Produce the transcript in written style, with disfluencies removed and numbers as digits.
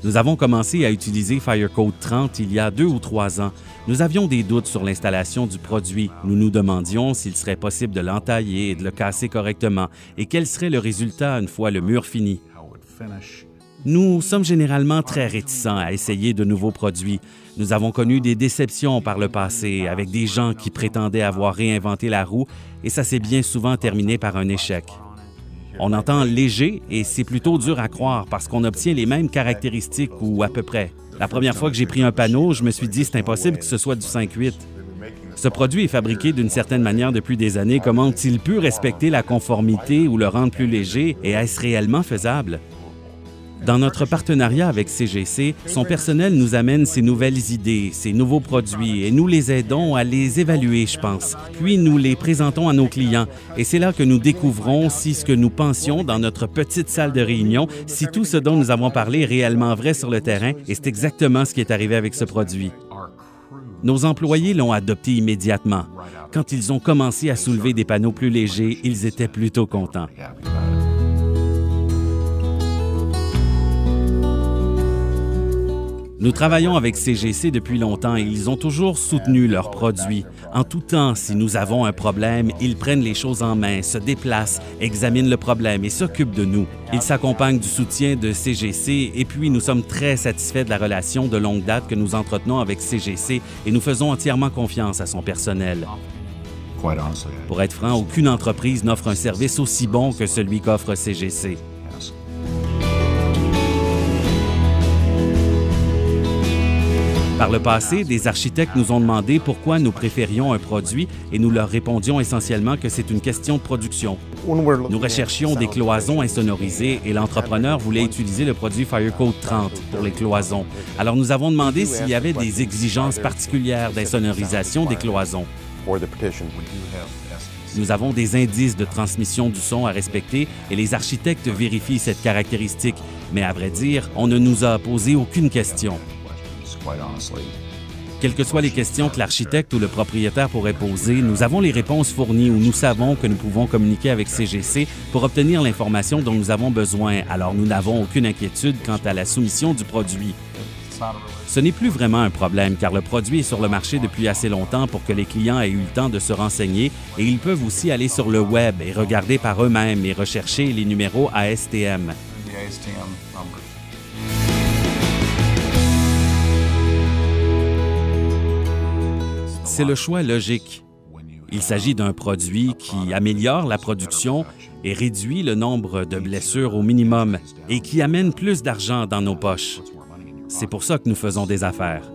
Nous avons commencé à utiliser Firecode 30 il y a 2 ou 3 ans. Nous avions des doutes sur l'installation du produit. Nous nous demandions s'il serait possible de l'entailler et de le casser correctement et quel serait le résultat une fois le mur fini. Nous sommes généralement très réticents à essayer de nouveaux produits. Nous avons connu des déceptions par le passé avec des gens qui prétendaient avoir réinventé la roue et ça s'est bien souvent terminé par un échec. On entend léger et c'est plutôt dur à croire parce qu'on obtient les mêmes caractéristiques ou à peu près. La première fois que j'ai pris un panneau, je me suis dit c'est impossible que ce soit du 5/8. Ce produit est fabriqué d'une certaine manière depuis des années. Comment il pu respecter la conformité ou le rendre plus léger et est-ce réellement faisable? Dans notre partenariat avec CGC, son personnel nous amène ses nouvelles idées, ses nouveaux produits et nous les aidons à les évaluer, je pense. Puis nous les présentons à nos clients et c'est là que nous découvrons si ce que nous pensions dans notre petite salle de réunion, si tout ce dont nous avons parlé est réellement vrai sur le terrain et c'est exactement ce qui est arrivé avec ce produit. Nos employés l'ont adopté immédiatement. Quand ils ont commencé à soulever des panneaux plus légers, ils étaient plutôt contents. Nous travaillons avec CGC depuis longtemps et ils ont toujours soutenu leurs produits. En tout temps, si nous avons un problème, ils prennent les choses en main, se déplacent, examinent le problème et s'occupent de nous. Ils s'accompagnent du soutien de CGC et puis nous sommes très satisfaits de la relation de longue date que nous entretenons avec CGC et nous faisons entièrement confiance à son personnel. Pour être franc, aucune entreprise n'offre un service aussi bon que celui qu'offre CGC. Par le passé, des architectes nous ont demandé pourquoi nous préférions un produit et nous leur répondions essentiellement que c'est une question de production. Nous recherchions des cloisons insonorisées et l'entrepreneur voulait utiliser le produit Firecode 30 pour les cloisons. Alors nous avons demandé s'il y avait des exigences particulières d'insonorisation des cloisons. Nous avons des indices de transmission du son à respecter et les architectes vérifient cette caractéristique. Mais à vrai dire, on ne nous a posé aucune question. Quelles que soient les questions que l'architecte ou le propriétaire pourrait poser, nous avons les réponses fournies ou nous savons que nous pouvons communiquer avec CGC pour obtenir l'information dont nous avons besoin, alors nous n'avons aucune inquiétude quant à la soumission du produit. Ce n'est plus vraiment un problème car le produit est sur le marché depuis assez longtemps pour que les clients aient eu le temps de se renseigner et ils peuvent aussi aller sur le web et regarder par eux-mêmes et rechercher les numéros ASTM. C'est le choix logique. Il s'agit d'un produit qui améliore la production et réduit le nombre de blessures au minimum et qui amène plus d'argent dans nos poches. C'est pour ça que nous faisons des affaires.